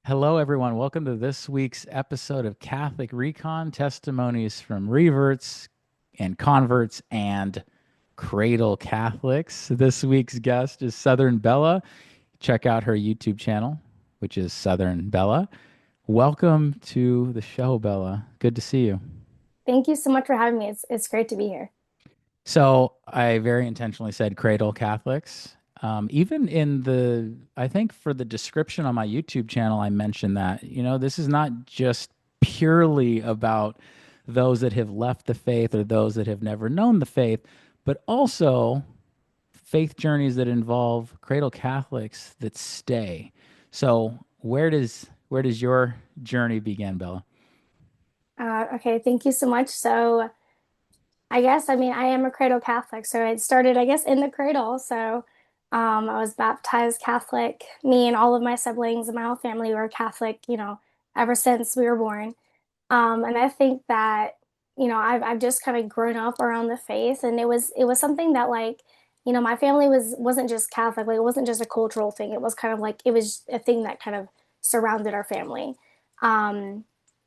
Hello, everyone. Welcome to this week's episode of Catholic ReCon testimonies from reverts and converts and Cradle Catholics. This week's guest is Southern Bella. Check out her YouTube channel, which is Southern Bella. Welcome to the show, Bella. Good to see you. Thank you so much for having me. It's great to be here. So I very intentionally said Cradle Catholics. Even in I think for the description on my YouTube channel, I mentioned that, this is not just purely about those that have left the faith or those that have never known the faith, but also faith journeys that involve Cradle Catholics that stay. So where does your journey begin, Bella? Okay, thank you so much. So I am a cradle Catholic. So it started, I guess, in the cradle. So I was baptized Catholic. Me and all of my siblings and my whole family were Catholic, ever since we were born. And I think that, I've just kind of grown up around the faith, and it was something that my family wasn't just Catholic, like it wasn't just a cultural thing. It was kind of like it was a thing that kind of surrounded our family. Um,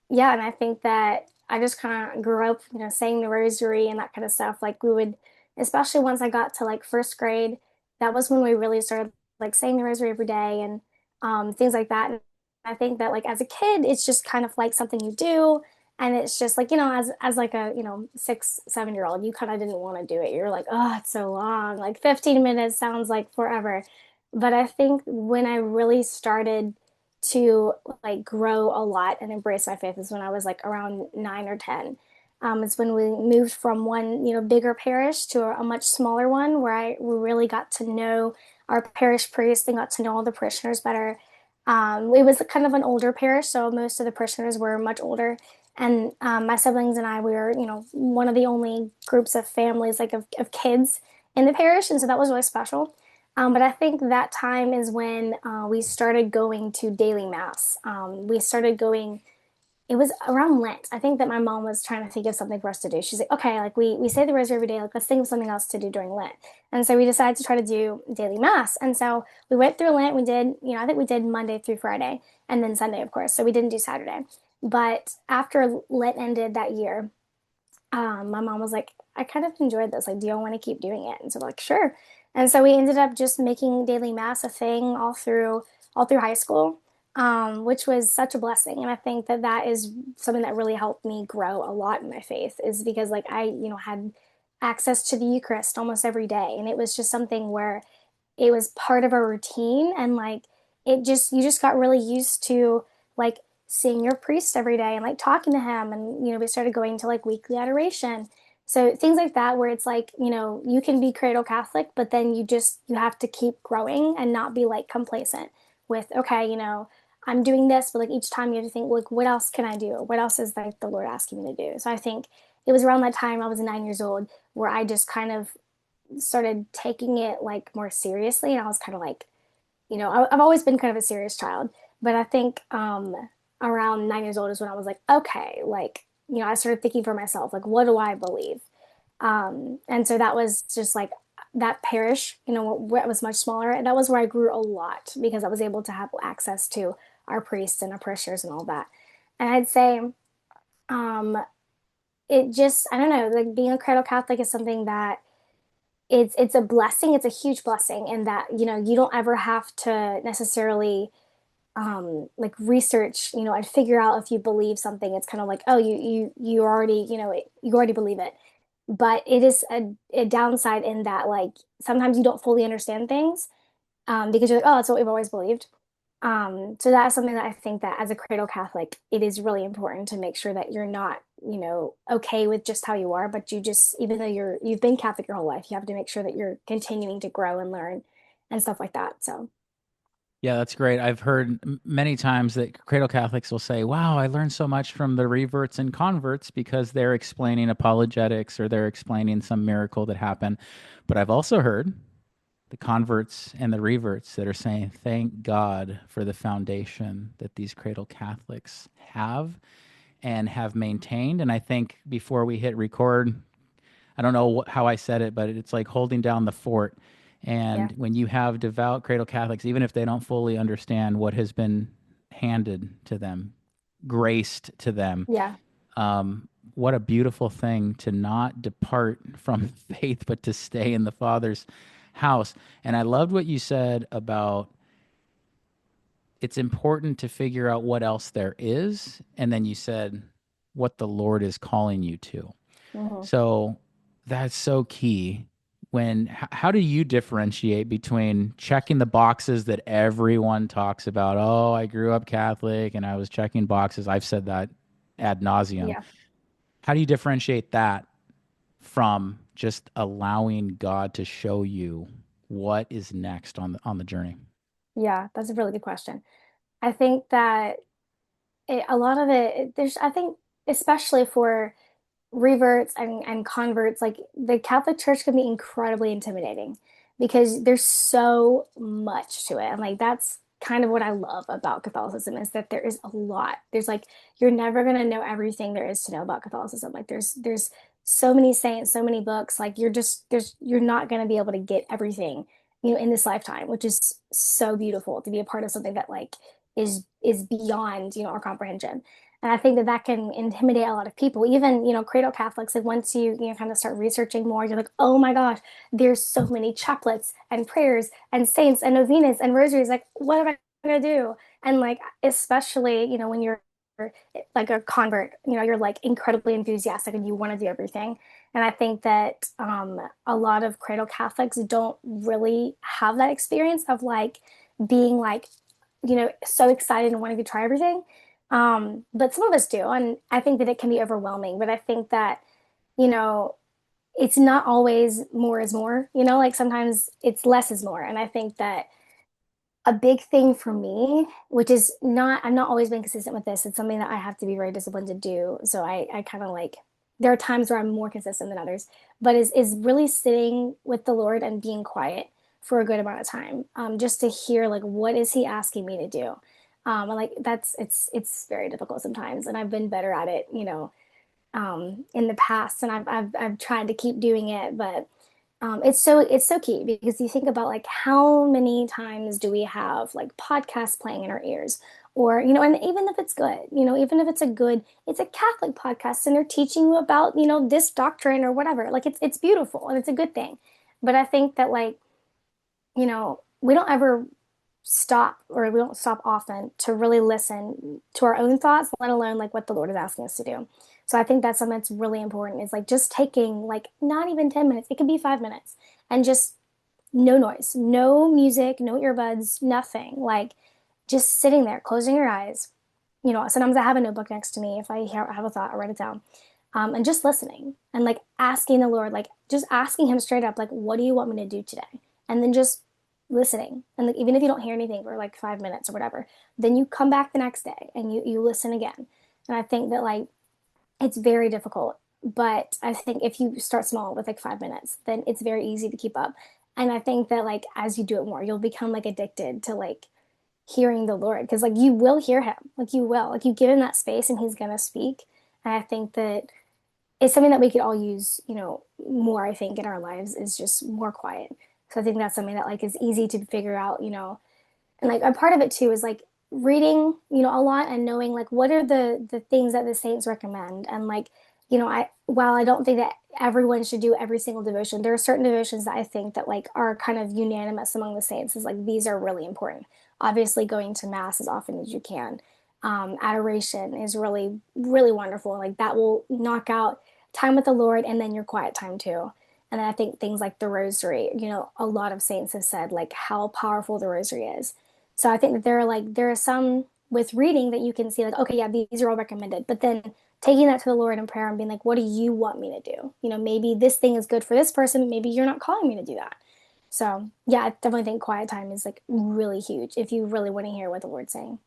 yeah, and I think that I just kind of grew up, saying the rosary and that kind of stuff. Like we would, especially once I got to like first grade, that was when we really started like saying the rosary every day and things like that. And I think that like as a kid, it's just kind of like something you do. And it's just like, as like a, 6, 7 year old, you kind of didn't want to do it. You're like, oh, it's so long. Like 15 minutes sounds like forever. But I think when I really started to like grow a lot and embrace my faith is when I was like around 9 or 10. It's when we moved from one, bigger parish to a much smaller one where we really got to know our parish priest and got to know all the parishioners better. It was kind of an older parish, so most of the parishioners were much older. And my siblings and I, we were, one of the only groups of families, like of kids in the parish. And so that was really special. But I think that time is when we started going to daily mass. We started going, it was around Lent. I think that my mom was trying to think of something for us to do. She's like, okay, like we say the rosary every day, like let's think of something else to do during Lent. And so we decided to try to do daily mass. And so we went through Lent. We did, I think we did Monday through Friday and then Sunday, of course. So we didn't do Saturday. But after Lent ended that year, my mom was like, I kind of enjoyed this. Like, do you want to keep doing it? And so we're like, sure. And so we ended up just making daily mass a thing all through high school, which was such a blessing. And I think that that is something that really helped me grow a lot in my faith, is because like I, had access to the Eucharist almost every day, and it was just something where it was part of a routine, and like it just you just got really used to like seeing your priest every day and like talking to him, and we started going to like weekly adoration, so things like that where it's like you can be cradle Catholic, but then you have to keep growing and not be like complacent with, okay, I'm doing this, but like each time you have to think, like, what else can I do, what else is like the Lord asking me to do. So I think it was around that time, I was 9 years old, where I just kind of started taking it like more seriously. And I was kind of like, I've always been kind of a serious child, but I think around 9 years old is when I was like, okay, like, I started thinking for myself, like, what do I believe? And so that was just like that parish, where it was much smaller. And that was where I grew a lot because I was able to have access to our priests and our parishioners and all that. And I'd say um, it just, I don't know, like being a cradle Catholic is something that it's a blessing. It's a huge blessing in that you don't ever have to necessarily like research, and figure out if you believe something. It's kind of like, oh, you already you already believe it. But it is a downside in that like sometimes you don't fully understand things, because you're like, oh, that's what we've always believed. So that's something that I think that as a cradle Catholic, it is really important to make sure that you're not, okay with just how you are, but you just, even though you've been Catholic your whole life, you have to make sure that you're continuing to grow and learn and stuff like that. So Yeah, that's great. I've heard many times that cradle Catholics will say, wow, I learned so much from the reverts and converts because they're explaining apologetics or they're explaining some miracle that happened. But I've also heard the converts and the reverts that are saying, thank God for the foundation that these cradle Catholics have and have maintained. And I think before we hit record, I don't know how I said it, but it's like holding down the fort. yeah. And when you have devout cradle Catholics, even if they don't fully understand what has been handed to them, graced to them. Yeah. What a beautiful thing to not depart from faith, but to stay in the Father's house. And I loved what you said about it's important to figure out what else there is. And then you said what the Lord is calling you to. Hmm. So that's so key. How do you differentiate between checking the boxes that everyone talks about? Oh, I grew up Catholic and I was checking boxes. I've said that ad nauseum. Yeah. How do you differentiate that from just allowing God to show you what is next on the journey? Yeah. That's a really good question. I think that a lot of it, there's, I think, especially for reverts and converts, like the Catholic Church can be incredibly intimidating because there's so much to it. And like that's kind of what I love about Catholicism is that there is a lot. There's like you're never gonna know everything there is to know about Catholicism. Like there's so many saints, so many books. Like you're not gonna be able to get everything, in this lifetime, which is so beautiful to be a part of something that like is beyond, our comprehension. And I think that that can intimidate a lot of people, even, cradle Catholics. Like once you kind of start researching more, you're like, oh my gosh, there's so many chaplets and prayers and saints and novenas and rosaries. Like, what am I going to do? And like, especially, when you're like a convert, you're like incredibly enthusiastic and you want to do everything. And I think that a lot of cradle Catholics don't really have that experience of like being like, so excited and wanting to try everything. But some of us do, and I think that it can be overwhelming. But I think that, you know, it's not always more is more, like sometimes it's less is more. And I think that a big thing for me, which is not, I'm not always being consistent with this. It's something that I have to be very disciplined to do. So I kind of like, there are times where I'm more consistent than others, but is really sitting with the Lord and being quiet for a good amount of time, just to hear like, what is he asking me to do? And like, it's very difficult sometimes. And I've been better at it, in the past, and I've tried to keep doing it, but it's so key because you think about like how many times do we have like podcasts playing in our ears, or and even if it's good, even if it's a Catholic podcast and they're teaching you about this doctrine or whatever, like it's beautiful and it's a good thing, but I think that like we don't ever stop, or we don't stop often to really listen to our own thoughts, let alone like what the Lord is asking us to do. So I think that's something that's really important is like just taking like not even 10 minutes, it could be 5 minutes, and just no noise, no music, no earbuds, nothing. Like just sitting there, closing your eyes. Sometimes I have a notebook next to me. If I have a thought, I write it down. And just listening and like asking the Lord, like just asking him straight up, like, what do you want me to do today? And then just listening. And like, even if you don't hear anything for like 5 minutes or whatever, then you come back the next day and you listen again. And I think that like it's very difficult, but I think if you start small with like 5 minutes, then it's very easy to keep up. And I think that like as you do it more, you'll become like addicted to like hearing the Lord, because like you will hear him, like you will, like you give him that space and he's gonna speak. And I think that it's something that we could all use, more, I think, in our lives is just more quiet. So I think that's something that like is easy to figure out, and like a part of it too is like reading, a lot and knowing like what are the things that the saints recommend. And like, while I don't think that everyone should do every single devotion, there are certain devotions that I think that like are kind of unanimous among the saints is like these are really important. Obviously, going to mass as often as you can. Adoration is really, really wonderful. Like that will knock out time with the Lord and then your quiet time too. And then I think things like the rosary, a lot of saints have said like how powerful the rosary is. So I think that there are some with reading that you can see like, okay, yeah, these are all recommended. But then taking that to the Lord in prayer and being like, what do you want me to do? Maybe this thing is good for this person. Maybe you're not calling me to do that. So yeah, I definitely think quiet time is like really huge if you really want to hear what the Lord's saying.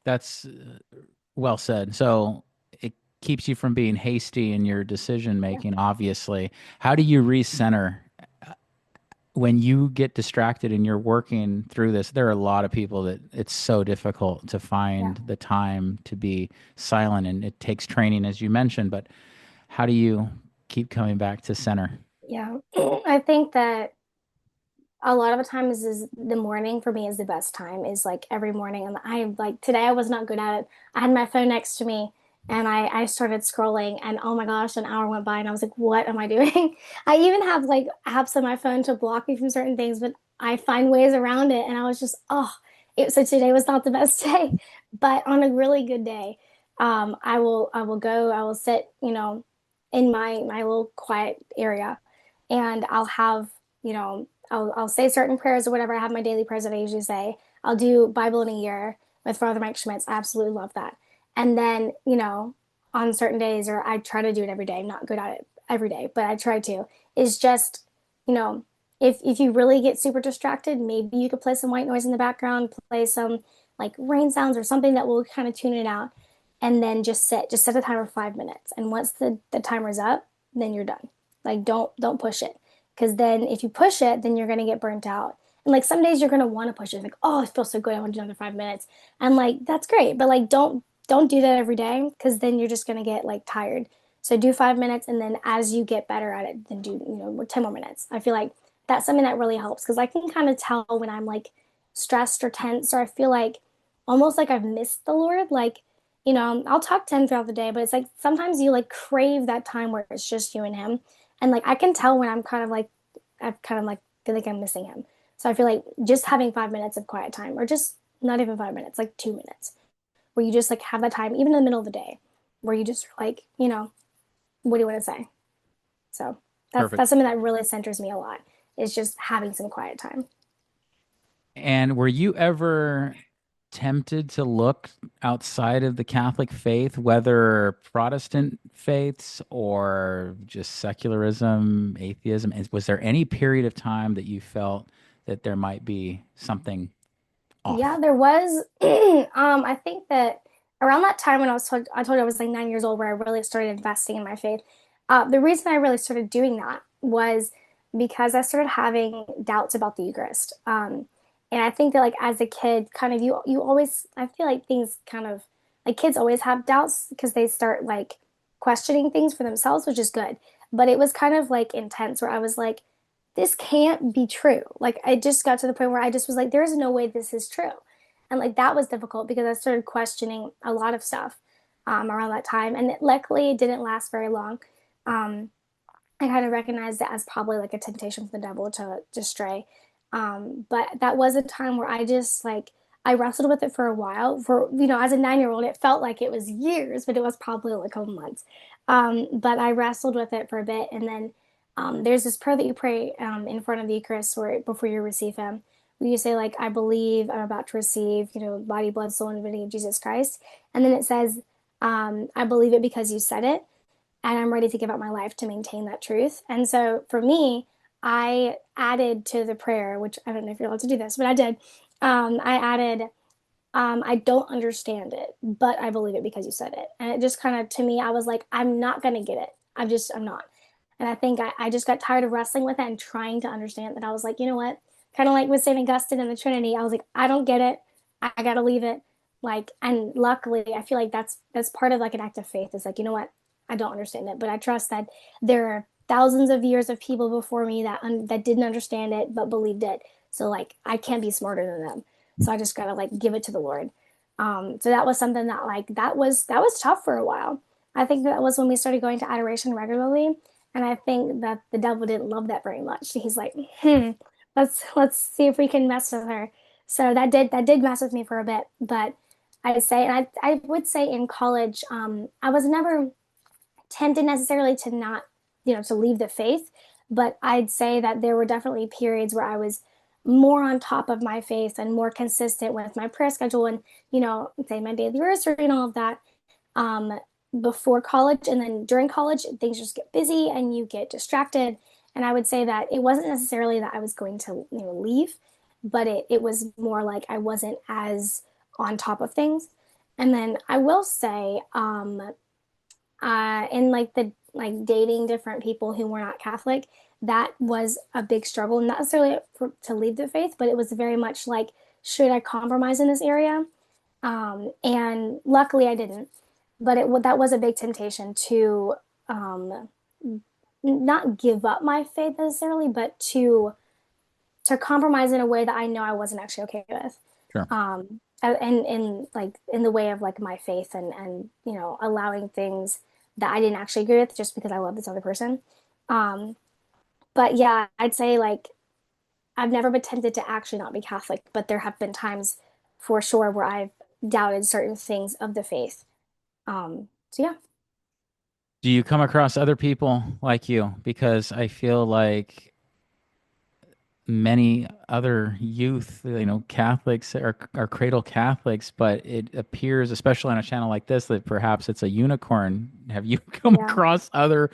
That's well said. So it keeps you from being hasty in your decision Yeah. making, obviously. How do you recenter when you get distracted and you're working through this? There are a lot of people that it's so difficult to Yeah. find the time to be silent, and it takes training, as you mentioned. But how do you keep coming back to center? Yeah. I think that a lot of the times is the morning for me is the best time is like every morning. And I like today I was not good at it. I had my phone next to me and I started scrolling and oh my gosh, an hour went by and I was like, what am I doing? I even have like apps on my phone to block me from certain things, but I find ways around it. And I was just, so today was not the best day. But on a really good day, I will sit, in my little quiet area and I'll have, I'll say certain prayers or whatever. I have my daily prayers that I usually say. I'll do Bible in a year with Father Mike Schmitz. I absolutely love that. And then, on certain days, or I try to do it every day. I'm not good at it every day, but I try to. Is just, you know, if you really get super distracted, maybe you could play some white noise in the background, play some like rain sounds or something that will kind of tune it out, and then just set a timer for 5 minutes. And once the timer's up, then you're done. Like don't push it. Because then if you push it, then you're gonna get burnt out. And like some days you're gonna want to push it. Like, oh, it feels so good. I want to do another 5 minutes. And like that's great. But like don't do that every day because then you're just gonna get like tired. So do 5 minutes and then as you get better at it, then do, 10 more minutes. I feel like that's something that really helps because I can kind of tell when I'm like stressed or tense or I feel like almost like I've missed the Lord. Like, I'll talk to him throughout the day, but it's like sometimes you like crave that time where it's just you and him. And like I can tell when I've kind of like feel like I'm missing him. So I feel like just having 5 minutes of quiet time, or just not even 5 minutes, like 2 minutes, where you just like have that time, even in the middle of the day, where you just like, what do you want to say? So Perfect. that's something that really centers me a lot, is just having some quiet time. And were you ever tempted to look outside of the Catholic faith, whether Protestant faiths or just secularism, atheism? Was there any period of time that you felt that there might be something Yeah, off? there was. I think that around that time when I told you I was like 9 years old, where I really started investing in my faith. The reason I really started doing that was because I started having doubts about the Eucharist. And I think that like as a kid, kind of you always I feel like things kind of like kids always have doubts because they start like questioning things for themselves, which is good. But it was kind of like intense where I was like, this can't be true. Like I just got to the point where I just was like, there's no way this is true. And like that was difficult because I started questioning a lot of stuff around that time. And luckily it didn't last very long. Um, I kind of recognized it as probably like a temptation from the devil to stray. But that was a time where I just like I wrestled with it for a while. For as a 9 year old, it felt like it was years, but it was probably like a couple months. But I wrestled with it for a bit, and then there's this prayer that you pray in front of the Eucharist, or before you receive Him. Where you say like, "I believe I'm about to receive, body, blood, soul, and divinity of Jesus Christ," and then it says, "I believe it because you said it." And I'm ready to give up my life to maintain that truth. And so for me, I added to the prayer, which I don't know if you're allowed to do this, but I did. I added, I don't understand it, but I believe it because you said it. And it just kind of, to me, I was like, I'm not going to get it. I'm not. And I think I just got tired of wrestling with it and trying to understand that. I was like, you know what? Kind of like with St. Augustine and the Trinity, I was like, I don't get it. I got to leave it. Like, and luckily, I feel like that's part of like an act of faith. Is like, you know what? I don't understand it, but I trust that there are thousands of years of people before me that didn't understand it but believed it. So like I can't be smarter than them. So I just gotta like give it to the Lord. So that was something that like that was tough for a while. I think that was when we started going to adoration regularly, and I think that the devil didn't love that very much. He's like, let's see if we can mess with her. So that did mess with me for a bit, but I would say in college, I was never tempted necessarily to not, to leave the faith, but I'd say that there were definitely periods where I was more on top of my faith and more consistent with my prayer schedule and, say my daily rosary and all of that um, before college. And then during college, things just get busy and you get distracted. And I would say that it wasn't necessarily that I was going to, leave, but it was more like I wasn't as on top of things. And then I will say, and like the like dating different people who were not Catholic, that was a big struggle. Not necessarily to leave the faith, but it was very much like, should I compromise in this area? And luckily, I didn't. But that was a big temptation to um, not give up my faith necessarily, but to to compromise in a way that I know I wasn't actually okay with. Sure. And in like in the way of like my faith and allowing things that I didn't actually agree with just because I love this other person. Um, but yeah, I'd say like I've never been tempted to actually not be Catholic, but there have been times for sure where I've doubted certain things of the faith. So yeah, Do you come across other people like you? Because I feel like many other youth, Catholics are cradle Catholics, but it appears, especially on a channel like this, that perhaps it's a unicorn. Have you come yeah. across other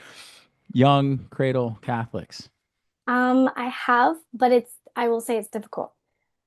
young cradle Catholics? I have, but I will say it's difficult.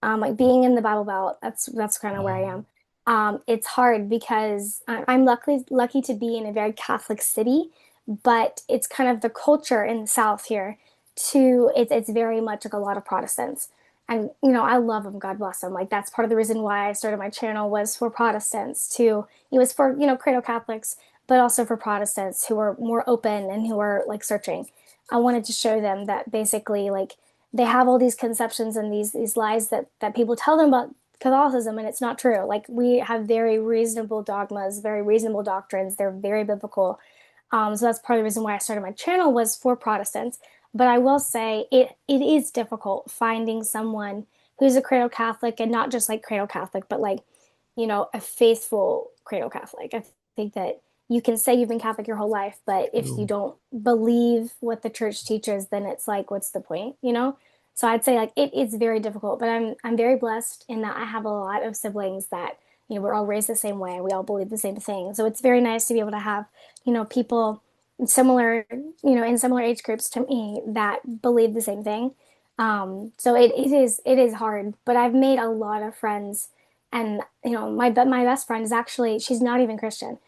Like being in the Bible Belt, that's kind of where I Oh, am. It's hard because I'm lucky to be in a very Catholic city, but it's kind of the culture in the South here too. It's very much like a lot of Protestants, and I love them. God bless them. Like that's part of the reason why I started my channel was for Protestants too. It was for cradle Catholics, but also for Protestants who are more open and who are like searching. I wanted to show them that basically like they have all these conceptions and these lies that people tell them about Catholicism, and it's not true. Like we have very reasonable dogmas, very reasonable doctrines. They're very biblical. So that's part of the reason why I started my channel was for Protestants. But I will say it is difficult finding someone who's a cradle Catholic and not just like cradle Catholic, but like a faithful cradle Catholic. I think that you can say you've been Catholic your whole life, but if you true. don't believe what the church teaches, then it's like, what's the point? So I'd say like it is very difficult, but I'm very blessed in that I have a lot of siblings that we're all raised the same way and we all believe the same thing. So it's very nice to be able to have people similar in similar age groups to me that believe the same thing. So it is hard, but I've made a lot of friends, and my best friend is actually she's not even Christian.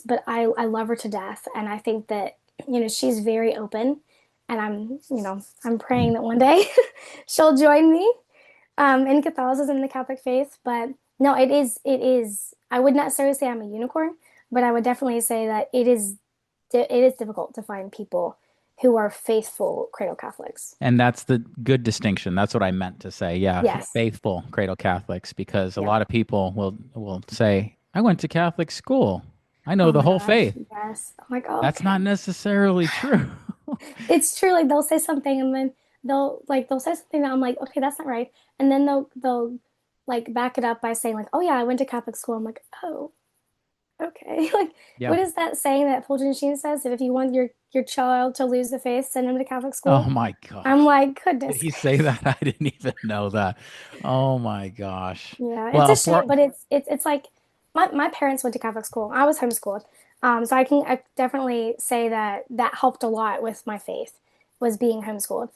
But I love her to death, and I think that she's very open, and I'm praying that one day she'll join me in Catholicism and the Catholic faith. But no, it is. I would not necessarily say I'm a unicorn, but I would definitely say that it is difficult to find people who are faithful cradle Catholics. And that's the good distinction. That's what I meant to say. Yeah, Yes. faithful cradle Catholics, because a Yep. lot of people will say, "I went to Catholic school. I know Oh the my whole gosh. faith." Yes. I'm like, oh, That's not okay. necessarily true. It's true. Like they'll say something and then they'll say something that I'm like, okay, that's not right. And then they'll like back it up by saying like, oh yeah, I went to Catholic school. I'm like, oh, okay. Like, Yeah. what is that saying that Fulton Sheen says that if you want your child to lose the faith, send him to Catholic Oh school? my I'm gosh. like, Did goodness he say gracious. that? I didn't even know that. Oh my gosh. Yeah, it's a Well, shame, but it's like my parents went to Catholic school. I was homeschooled. So I definitely say that that helped a lot with my faith was being homeschooled.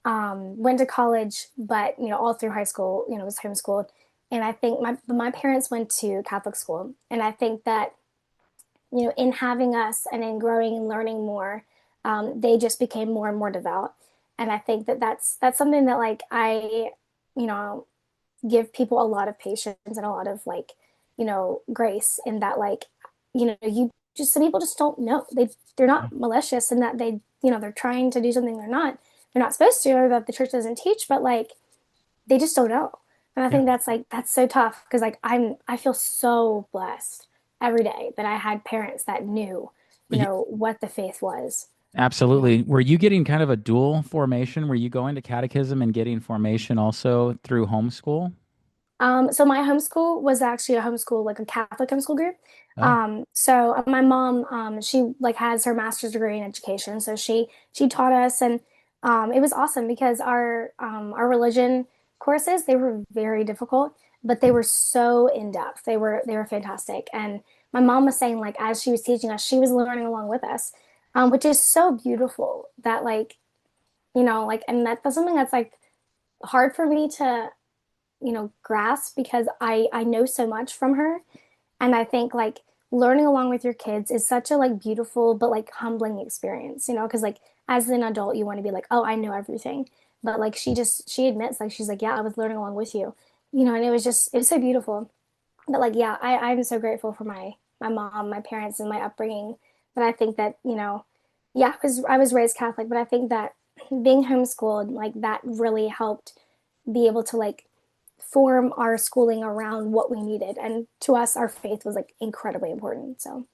Went to college, but all through high school, was homeschooled. And I think my parents went to Catholic school, and I think that in having us and in growing and learning more, they just became more and more devout. And I think that that's something that like I, you know, give people a lot of patience and a lot of like, grace in that like, you just some people just don't know. They're not malicious in that they're trying to do something they're not supposed to or that the church doesn't teach, but like they just don't know. And I yeah. think that's so tough because like I feel so blessed every day that I had parents that knew, Y- what the faith was. Yeah. Absolutely. Were you getting kind of a dual formation? Were you going to catechism and getting formation also through homeschool? So my homeschool was actually a homeschool, like a Catholic homeschool group. Oh, So my mom, she like has her master's degree in education, so she taught us, and it was awesome because our religion courses they were very difficult, but they were so in depth. They were fantastic, and my mom was saying like as she was teaching us, she was learning along with us, which is so beautiful that like like and that's something that's like hard for me to grasp because I know so much from her, and I think like learning along with your kids is such a like beautiful but like humbling experience, because like as an adult you want to be like, oh, I know everything, but like she admits like she's like, yeah, I was learning along with you, and it was so beautiful. But like yeah, I'm so grateful for my mom, my parents, and my upbringing. But I think that yeah, because I was raised Catholic, but I think that being homeschooled like that really helped. be able to like form our schooling around what we needed. And to us, our faith was like incredibly important. So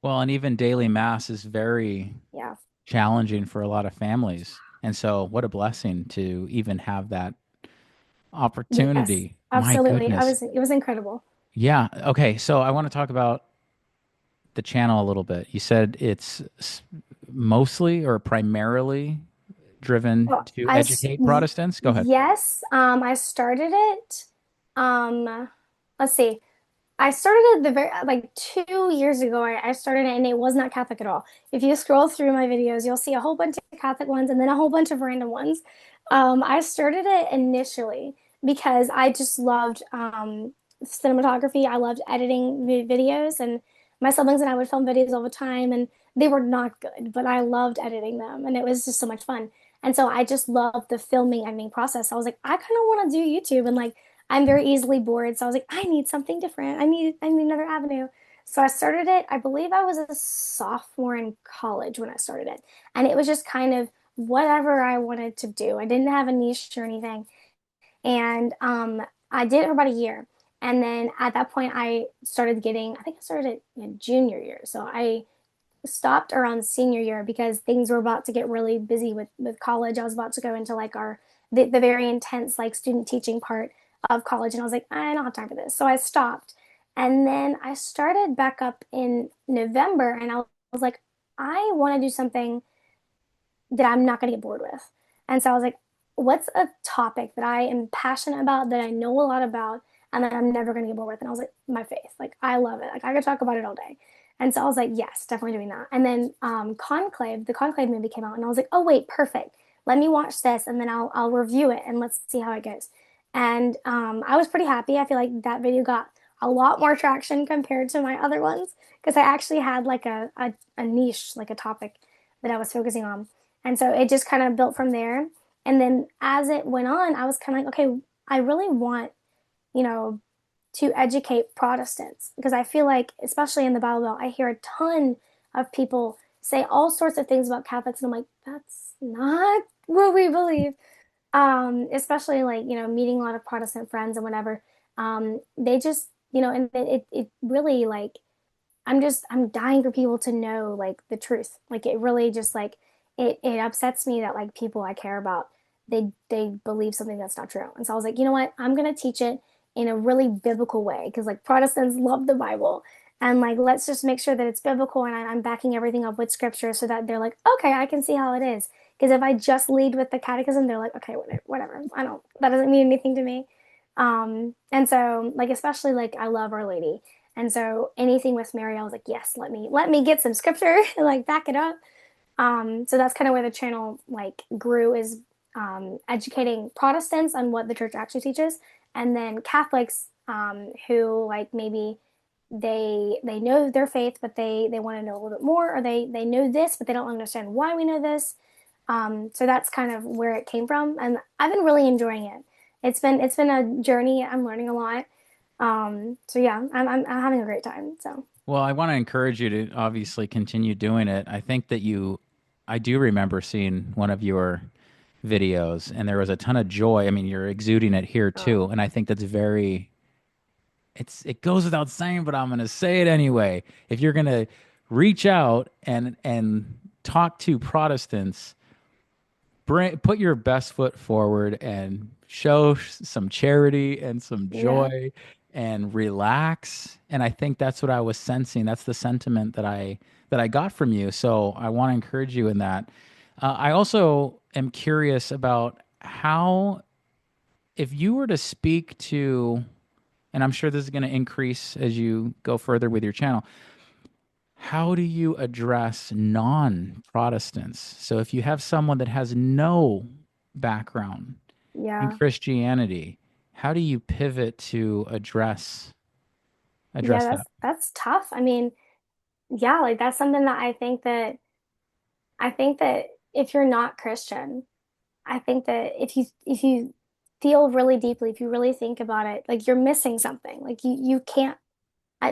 Well, and even daily mass is very yeah. challenging for a lot of families. And so, what a blessing to even have that Yes, opportunity. My absolutely. goodness. It was incredible. Yeah. Okay. So, I want to talk about the channel a little bit. You said it's mostly or primarily driven Well, to educate Protestants. Go ahead. yes, I started it. Um, let's see. I started it the very like 2 years ago. I started it and it was not Catholic at all. If you scroll through my videos, you'll see a whole bunch of Catholic ones and then a whole bunch of random ones. I started it initially because I just loved cinematography. I loved editing videos, and my siblings and I would film videos all the time, and they were not good, but I loved editing them, and it was just so much fun. And so I just loved the filming editing process. I was like, I kind of want to do YouTube, and like I'm very easily bored. So I was like, I need something different. I need another avenue. So I started it. I believe I was a sophomore in college when I started it. And it was just kind of whatever I wanted to do. I didn't have a niche or anything. And I did it for about a year. And then at that point, I started getting, I think I started it in junior year. So I stopped around senior year because things were about to get really busy with college. I was about to go into like the very intense like student teaching part of college, and I was like, I don't have time for this. So I stopped. And then I started back up in November, and I was like, I want to do something that I'm not going to get bored with. And so I was like, what's a topic that I am passionate about, that I know a lot about, and that I'm never going to get bored with? And I was like, my faith. Like, I love it. Like, I could talk about it all day. And so I was like, yes, definitely doing that. And then the Conclave movie came out, and I was like, oh, wait, perfect. Let me watch this, and then I'll review it, and let's see how it goes. And I was pretty happy. I feel like that video got a lot more traction compared to my other ones because I actually had like a niche, like a topic that I was focusing on. And so it just kind of built from there. And then as it went on, I was kind of like, okay, I really want, you know, to educate Protestants because I feel like, especially in the Bible Belt, I hear a ton of people say all sorts of things about Catholics, and I'm like, that's not what we believe. Especially like, meeting a lot of Protestant friends and whatever. They just, and it really like I'm dying for people to know like the truth. Like it really just like it upsets me that like people I care about they believe something that's not true. And so I was like, you know what? I'm gonna teach it in a really biblical way because like Protestants love the Bible. And like let's just make sure that it's biblical, and I'm backing everything up with scripture so that they're like, okay, I can see how it is. Because if I just lead with the catechism, they're like, okay, whatever. I don't, that doesn't mean anything to me. And so like especially like I love Our Lady. And so anything with Mary, I was like, yes, let me get some scripture and like back it up. So that's kind of where the channel like grew, is educating Protestants on what the church actually teaches, and then Catholics who like maybe they know their faith, but they want to know a little bit more, or they know this, but they don't understand why we know this. So that's kind of where it came from, and I've been really enjoying it. It's been a journey. I'm learning a lot. So yeah, I'm having a great time. So Well, I want to encourage you to obviously continue doing it. I think that I do remember seeing one of your videos and there was a ton of joy. I mean, you're exuding it here too. oh And I think that's it goes without saying, but I'm going to say it anyway. If you're going to reach out and talk to Protestants, put your best foot forward and show some charity and some yeah, joy and relax. And I think that's what I was sensing. That's the sentiment that I got from you. So I want to encourage you in that. I also am curious about how, if you were to speak to, and I'm sure this is going to increase as you go further with your channel, how do you address non-Protestants? So if you have someone that has no background in yeah, Christianity, how do you pivot to yeah. address that? That's tough. I mean, yeah, like that's something that I think that if you're not Christian, I think that if you feel really deeply, if you really think about it, like you're missing something. Like you can't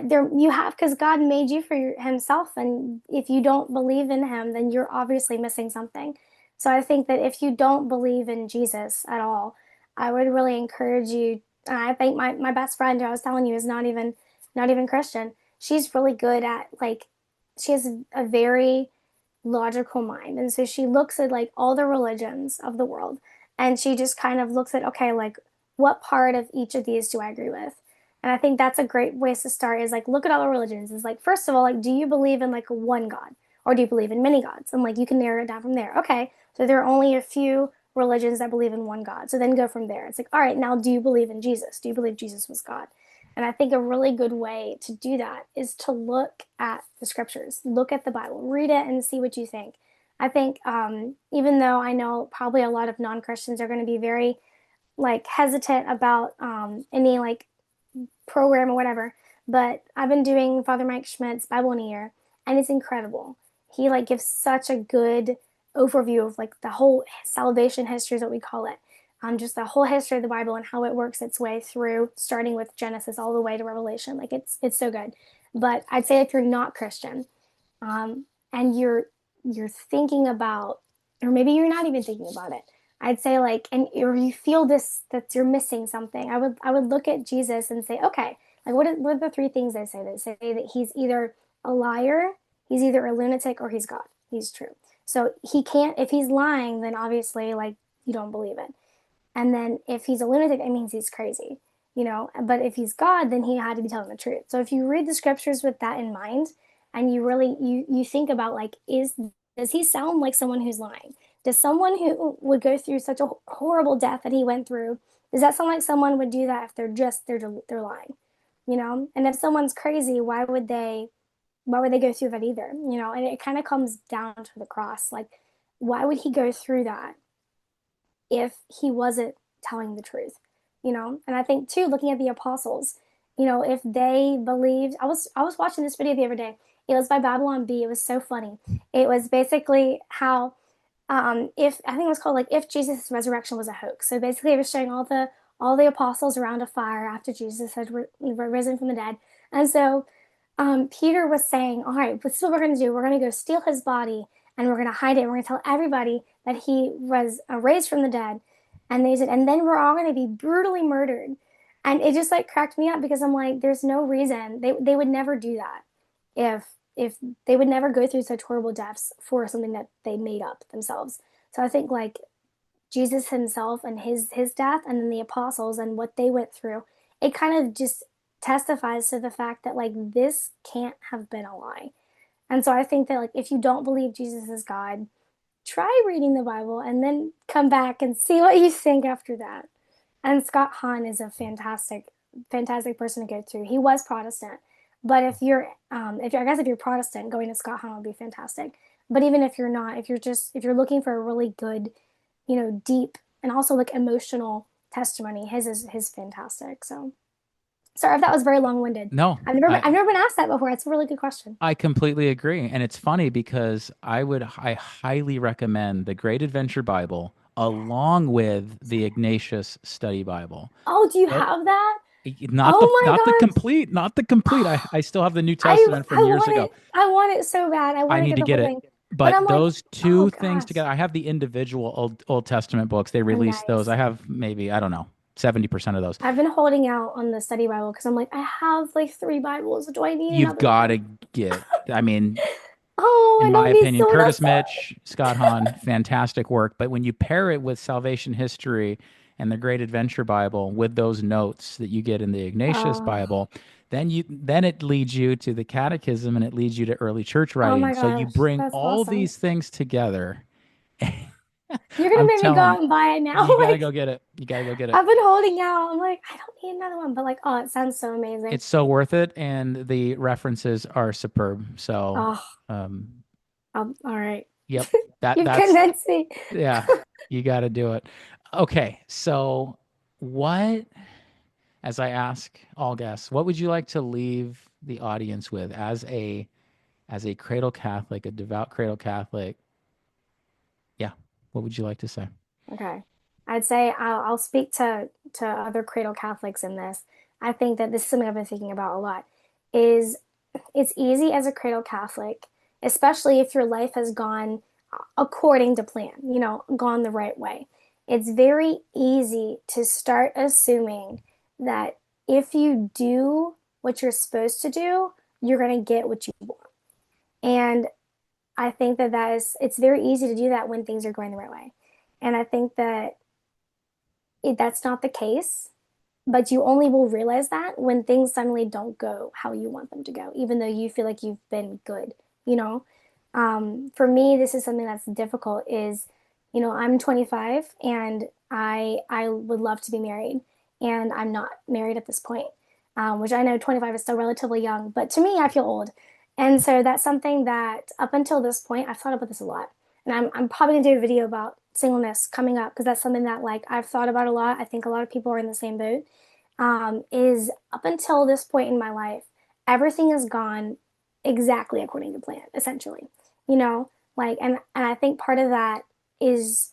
there you have, because God made you for himself, and if you don't believe in him, then you're obviously missing something. So I think that if you don't believe in Jesus at all, I would really encourage you. And I think my best friend who I was telling you is not even Christian. She's really good at like she has a very logical mind. And so she looks at like all the religions of the world and she just kind of looks at, okay, like what part of each of these do I agree with? And I think that's a great way to start is like look at all the religions. It's like, first of all, like, do you believe in like one God or do you believe in many gods? And like you can narrow it down from there. Okay, so there are only a few religions that believe in one God. So then go from there. It's like, all right, now do you believe in Jesus? Do you believe Jesus was God? And I think a really good way to do that is to look at the scriptures, look at the Bible, read it, and see what you think. I think even though I know probably a lot of non-Christians are going to be very like hesitant about any like program or whatever, but I've been doing Father Mike Schmidt's Bible in a Year, and it's incredible. He like gives such a good overview of like the whole salvation history is what we call it. Just the whole history of the Bible and how it works its way through, starting with Genesis all the way to Revelation. Like it's so good. But I'd say if you're not Christian, and you're thinking about, or maybe you're not even thinking about it, I'd say like, and or you feel this that you're missing something. I would look at Jesus and say, okay, like what are the three things they say? They say that he's either a liar, he's either a lunatic, or he's God. He's true. So he can't. If he's lying, then obviously like you don't believe it. And then if he's a lunatic, it means he's crazy, you know. But if he's God, then he had to be telling the truth. So if you read the scriptures with that in mind, and you really you think about like, does he sound like someone who's lying? Does someone who would go through such a horrible death that he went through, does that sound like someone would do that if they're lying, you know? And if someone's crazy, why would they go through that either, you know? And it kind of comes down to the cross, like why would he go through that if he wasn't telling the truth, you know? And I think too, looking at the apostles, you know, if they believed, I was watching this video the other day. It was by Babylon B. It was so funny. It was basically how if I think it was called like if Jesus' resurrection was a hoax. So basically, it was showing all the apostles around a fire after Jesus had risen from the dead, and so Peter was saying, "All right, this is what we're going to do. We're going to go steal his body, and we're going to hide it. And we're going to tell everybody that he was raised from the dead." And they said, "And then we're all going to be brutally murdered." And it just like cracked me up because I'm like, there's no reason they would never do that if they would never go through such horrible deaths for something that they made up themselves. So I think like Jesus himself and his death and then the apostles and what they went through, it kind of just testifies to the fact that like this can't have been a lie. And so I think that like if you don't believe Jesus is God, try reading the Bible and then come back and see what you think after that. And Scott Hahn is a fantastic person to go to. He was Protestant, but if you're Protestant, going to Scott Hahn would be fantastic. But even if you're not, if you're looking for a really good, you know, deep and also like emotional testimony, his fantastic. So sorry if that was very long-winded. No, I've never been asked that before. It's a really good question. I completely agree. And it's funny because I highly recommend the Great Adventure Bible along with the Ignatius Study Bible. Oh, do you Tho- have that? Not the Oh my gosh. not the complete. I still have the New I Testament from I years want ago. it. I want it so bad. I I want to need get to the get whole it. thing. But But I'm like, those oh two things gosh. together, I have the individual Old Testament books. They Oh, released those. I nice. have maybe, I don't know, 70% of those. I've been holding out on the study Bible because I'm like, I have like three Bibles. Do I need You've another got one? to get, I mean, Oh, in I my don't be opinion, so Curtis upset. Mitch, Scott Hahn, fantastic work. But when you pair it with salvation history and the Great Adventure Bible with those notes that you get in the Ignatius Oh, Bible, then it leads you to the catechism and it leads you to early church oh writing. my So you gosh, bring that's all awesome. these things together. You're gonna I'm make me go telling you, out and buy it now. you got to Like go get it. You got to go get it. I've been holding out. I'm like, I don't need another one, but like, oh, it sounds so amazing. It's so worth it, and the references are superb. So, Oh, um, all right. yep, You've that's convinced me. yeah, you got to do it. Okay, so what, as I ask all guests, what would you like to leave the audience with as a cradle Catholic, a devout cradle Catholic? Yeah, what would you like to say? Okay. I'd say I'll speak to other cradle Catholics in this. I think that this is something I've been thinking about a lot. Is it's easy as a cradle Catholic, especially if your life has gone according to plan, you know, gone the right way. it's very easy to start assuming that if you do what you're supposed to do, you're going to get what you want. And I think that it's very easy to do that when things are going the right way. And I think that that's not the case, but you only will realize that when things suddenly don't go how you want them to go, even though you feel like you've been good, you know? For me, this is something that's difficult is, I'm 25 and I would love to be married and I'm not married at this point, which I know 25 is still relatively young, but to me, I feel old. And so that's something that up until this point, I've thought about this a lot. And I'm probably gonna do a video about singleness coming up because that's something that like I've thought about a lot. I think a lot of people are in the same boat. Is up until this point in my life, everything has gone exactly according to plan, essentially. You know, like and I think part of that is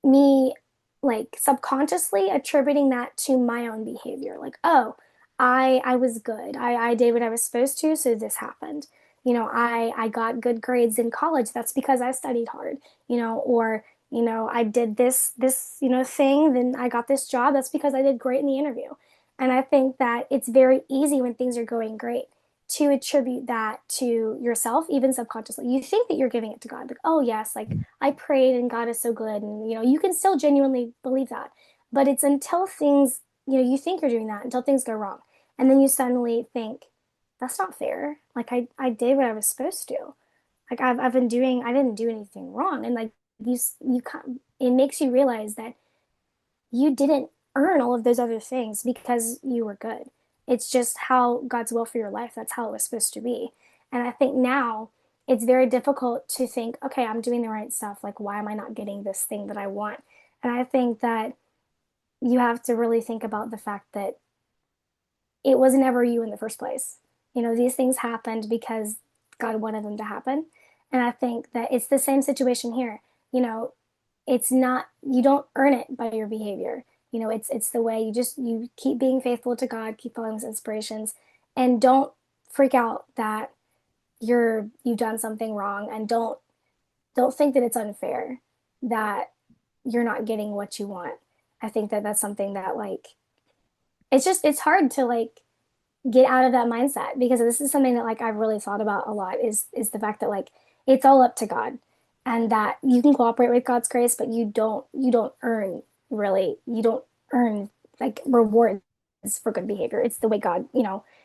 me like subconsciously attributing that to my own behavior. Like, oh, I was good. I did what I was supposed to, so this happened. I got good grades in college. That's because I studied hard, or I did this thing, then I got this job. That's because I did great in the interview. And I think that it's very easy when things are going great to attribute that to yourself, even subconsciously. You think that you're giving it to God, like, oh yes, like I prayed and God is so good, and you can still genuinely believe that. But it's until things, you think you're doing that until things go wrong, and then you suddenly think, that's not fair. Like I did what I was supposed to. Like I've been doing, I didn't do anything wrong, and like you it makes you realize that you didn't earn all of those other things because you were good. It's just how God's will for your life. That's how it was supposed to be. And I think now it's very difficult to think, okay, I'm doing the right stuff. Like, why am I not getting this thing that I want? And I think that you have to really think about the fact that it was never you in the first place. These things happened because God wanted them to happen. And I think that it's the same situation here. You know, it's not, you don't earn it by your behavior. It's the way you keep being faithful to God, keep following his inspirations, and don't freak out that you've done something wrong, and don't think that it's unfair that you're not getting what you want. I think that that's something that like it's hard to like get out of that mindset because this is something that like I've really thought about a lot is the fact that like it's all up to God and that you can cooperate with God's grace, but you don't earn really you don't earn like rewards for good behavior. It's the way God,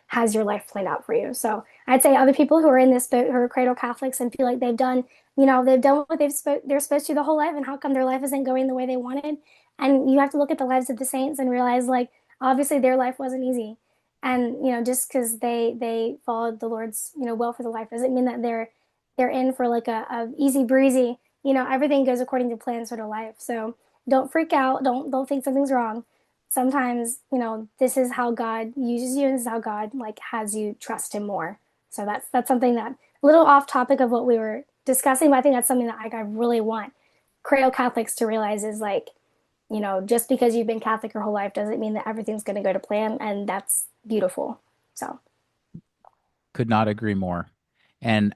has your life planned out for you. So I'd say other people who are in this boat who are cradle Catholics and feel like they've done what they're supposed to the whole life, and how come their life isn't going the way they wanted? And you have to look at the lives of the saints and realize like obviously their life wasn't easy, and just because they followed the Lord's will for the life doesn't mean that they're in for like a easy breezy, everything goes according to plan sort of life. So don't freak out, don't think something's wrong. Sometimes this is how God uses you, and this is how God like has you trust him more. So that's something that a little off topic of what we were discussing, but I think that's something that like, I really want cradle Catholics to realize is like just because you've been Catholic your whole life doesn't mean that everything's going to go to plan, and that's beautiful. So, Could not agree more. And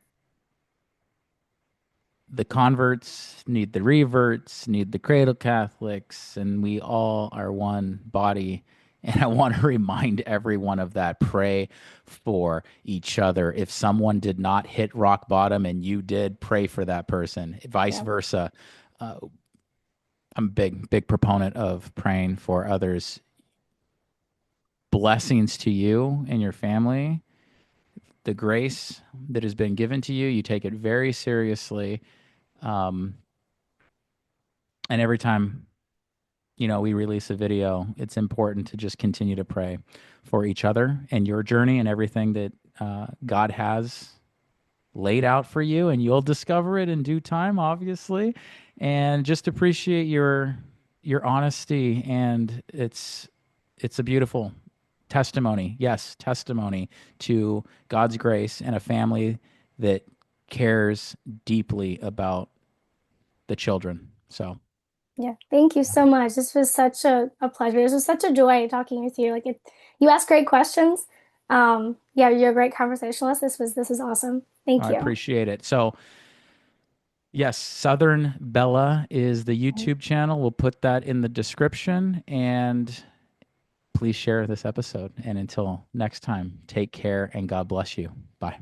the converts need the reverts, need the cradle Catholics, and we all are one body. And I want to remind everyone of that. Pray for each other. If someone did not hit rock bottom and you did, pray for that person. Vice yeah. versa. Uh, I'm a big proponent of praying for others. Blessings to you and your family. The grace that has been given to you, you take it very seriously. Um, and every time we release a video, it's important to just continue to pray for each other and your journey and everything that God has laid out for you, and you'll discover it in due time, obviously. And just appreciate your honesty, and it's a beautiful testimony. Yes, testimony to God's grace and a family that cares deeply about the children. So Yeah. Thank you so much. This was such a pleasure. This was such a joy talking with you. You asked great questions. Yeah, you're a great conversationalist. This was awesome. Thank I you. appreciate it. So Yes, Southern Bella is the YouTube channel. We'll put that in the description. And please share this episode. And until next time, take care and God bless you. Bye.